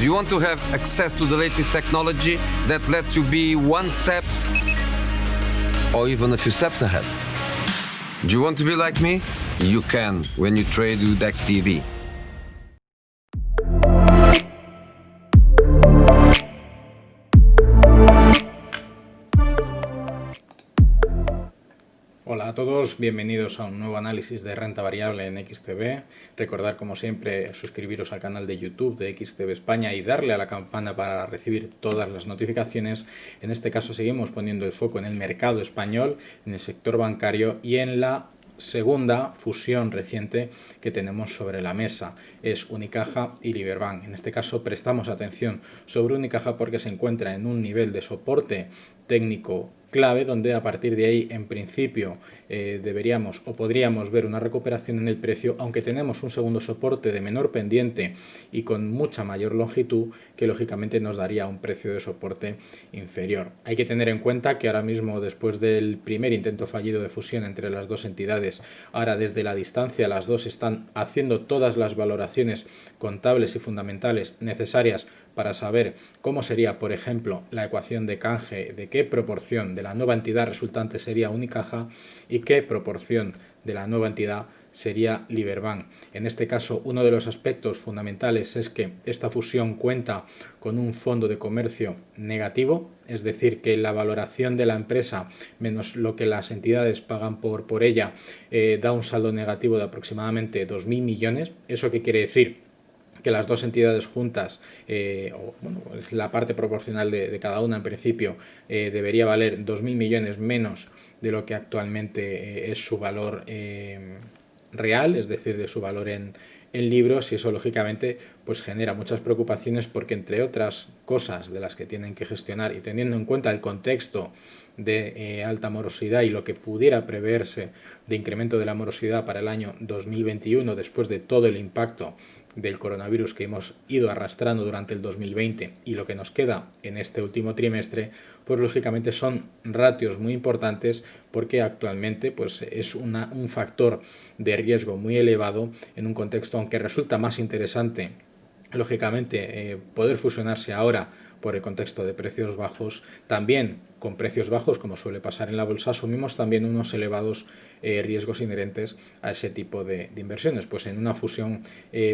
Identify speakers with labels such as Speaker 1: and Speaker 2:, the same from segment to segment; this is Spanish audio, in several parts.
Speaker 1: Do you want to have access to the latest technology that lets you be one step or even a few steps ahead? Do you want to be like me? You can when you trade with XTB.
Speaker 2: Hola a todos, bienvenidos a un nuevo análisis de renta variable en XTB. Recordad, como siempre, suscribiros al canal de YouTube de XTB España y darle a la campana para recibir todas las notificaciones. En este caso seguimos poniendo el foco en el mercado español, en el sector bancario y en la segunda fusión reciente que tenemos sobre la mesa. Es Unicaja y Liberbank. En este caso prestamos atención sobre Unicaja porque se encuentra en un nivel de soporte técnico clave, donde a partir de ahí en principio deberíamos o podríamos ver una recuperación en el precio, aunque tenemos un segundo soporte de menor pendiente y con mucha mayor longitud que lógicamente nos daría un precio de soporte inferior. Hay que tener en cuenta que ahora mismo, después del primer intento fallido de fusión entre las dos entidades, ahora desde la distancia las dos están haciendo todas las valoraciones contables y fundamentales necesarias para saber cómo sería, por ejemplo, la ecuación de canje, de qué proporción de la nueva entidad resultante sería Unicaja y qué proporción de la nueva entidad sería Liberbank. En este caso, uno de los aspectos fundamentales es que esta fusión cuenta con un fondo de comercio negativo, es decir, que la valoración de la empresa menos lo que las entidades pagan por ella da un saldo negativo de aproximadamente 2.000 millones. ¿Eso qué quiere decir? Que las dos entidades juntas, la parte proporcional de cada una en principio, debería valer 2.000 millones menos de lo que actualmente es su valor real, es decir, de su valor en libros, y eso lógicamente pues genera muchas preocupaciones porque, entre otras cosas de las que tienen que gestionar y teniendo en cuenta el contexto de alta morosidad y lo que pudiera preverse de incremento de la morosidad para el año 2021 después de todo el impacto del coronavirus que hemos ido arrastrando durante el 2020 y lo que nos queda en este último trimestre, pues lógicamente son ratios muy importantes porque actualmente pues es un factor de riesgo muy elevado en un contexto, aunque resulta más interesante lógicamente poder fusionarse ahora por el contexto de precios bajos. También con precios bajos, como suele pasar en la bolsa, asumimos también unos elevados riesgos inherentes a ese tipo de inversiones. Pues en una fusión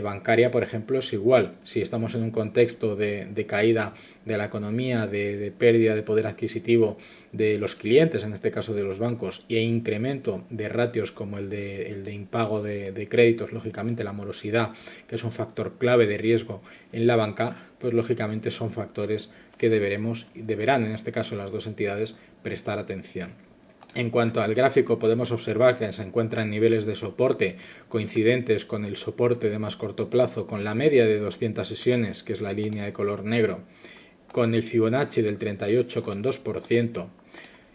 Speaker 2: bancaria, por ejemplo, es igual. Si estamos en un contexto de caída de la economía, de pérdida de poder adquisitivo de los clientes, en este caso de los bancos, e incremento de ratios como el de impago de créditos, lógicamente la morosidad, que es un factor clave de riesgo en la banca, pues lógicamente son factores que deberán en este caso las dos entidades prestar atención. En cuanto al gráfico, podemos observar que se encuentra en niveles de soporte coincidentes con el soporte de más corto plazo, con la media de 200 sesiones, que es la línea de color negro, con el Fibonacci del 38,2%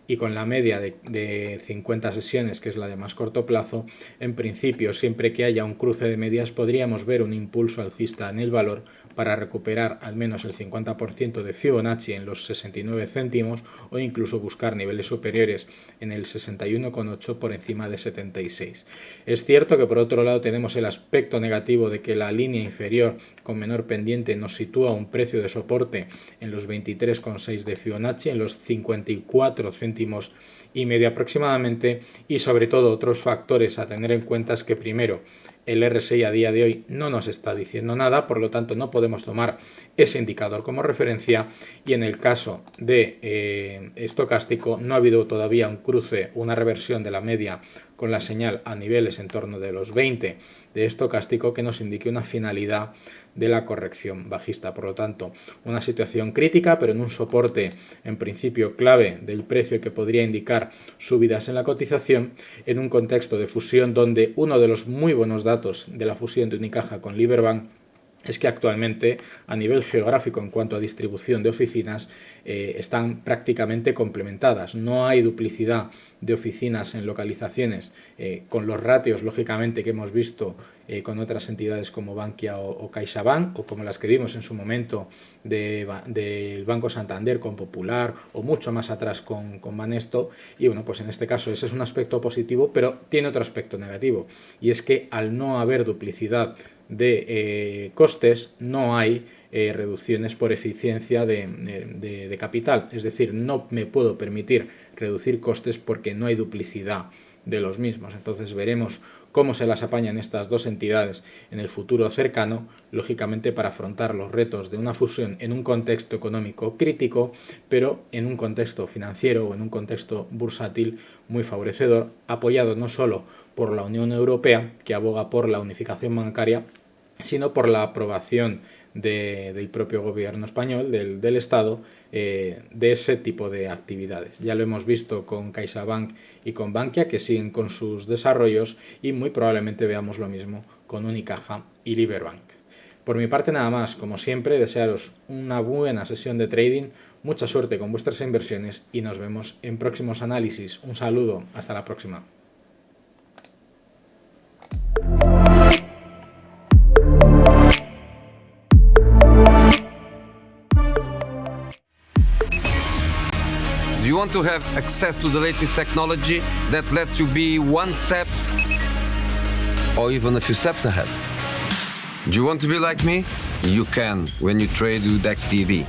Speaker 2: y con la media de 50 sesiones, que es la de más corto plazo. En principio, siempre que haya un cruce de medias, podríamos ver un impulso alcista en el valor para recuperar al menos el 50% de Fibonacci en los 69 céntimos o incluso buscar niveles superiores en el 61,8 por encima de 76. Es cierto que por otro lado tenemos el aspecto negativo de que la línea inferior con menor pendiente nos sitúa un precio de soporte en los 23,6 de Fibonacci, en los 54 céntimos y medio aproximadamente, y sobre todo otros factores a tener en cuenta es que primero, el RSI a día de hoy no nos está diciendo nada, por lo tanto no podemos tomar ese indicador como referencia, y en el caso de estocástico no ha habido todavía un cruce, una reversión de la media con la señal a niveles en torno de los 20 de estocástico que nos indique una finalidad de la corrección bajista. Por lo tanto, una situación crítica, pero en un soporte en principio clave del precio que podría indicar subidas en la cotización, en un contexto de fusión donde uno de los muy buenos datos de la fusión de Unicaja con Liberbank es que actualmente a nivel geográfico en cuanto a distribución de oficinas están prácticamente complementadas. No hay duplicidad de oficinas en localizaciones con los ratios lógicamente que hemos visto con otras entidades como Bankia o CaixaBank, o como las que vimos en su momento del Banco Santander con Popular, o mucho más atrás con Banesto. Y bueno, pues en este caso ese es un aspecto positivo, pero tiene otro aspecto negativo, y es que al no haber duplicidad de costes no hay reducciones por eficiencia de capital. Es decir, no me puedo permitir reducir costes porque no hay duplicidad de los mismos. Entonces veremos cómo se las apañan estas dos entidades en el futuro cercano, lógicamente para afrontar los retos de una fusión en un contexto económico crítico, pero en un contexto financiero o en un contexto bursátil muy favorecedor, apoyado no solo por la Unión Europea, que aboga por la unificación bancaria, sino por la aprobación del propio gobierno español, del Estado, de ese tipo de actividades. Ya lo hemos visto con CaixaBank y con Bankia, que siguen con sus desarrollos, y muy probablemente veamos lo mismo con Unicaja y Liberbank. Por mi parte nada más, como siempre, desearos una buena sesión de trading, mucha suerte con vuestras inversiones y nos vemos en próximos análisis. Un saludo, hasta la próxima.
Speaker 1: Do you want to have access to the latest technology that lets you be one step or even a few steps ahead? Do you want to be like me? You can when you trade with XTB.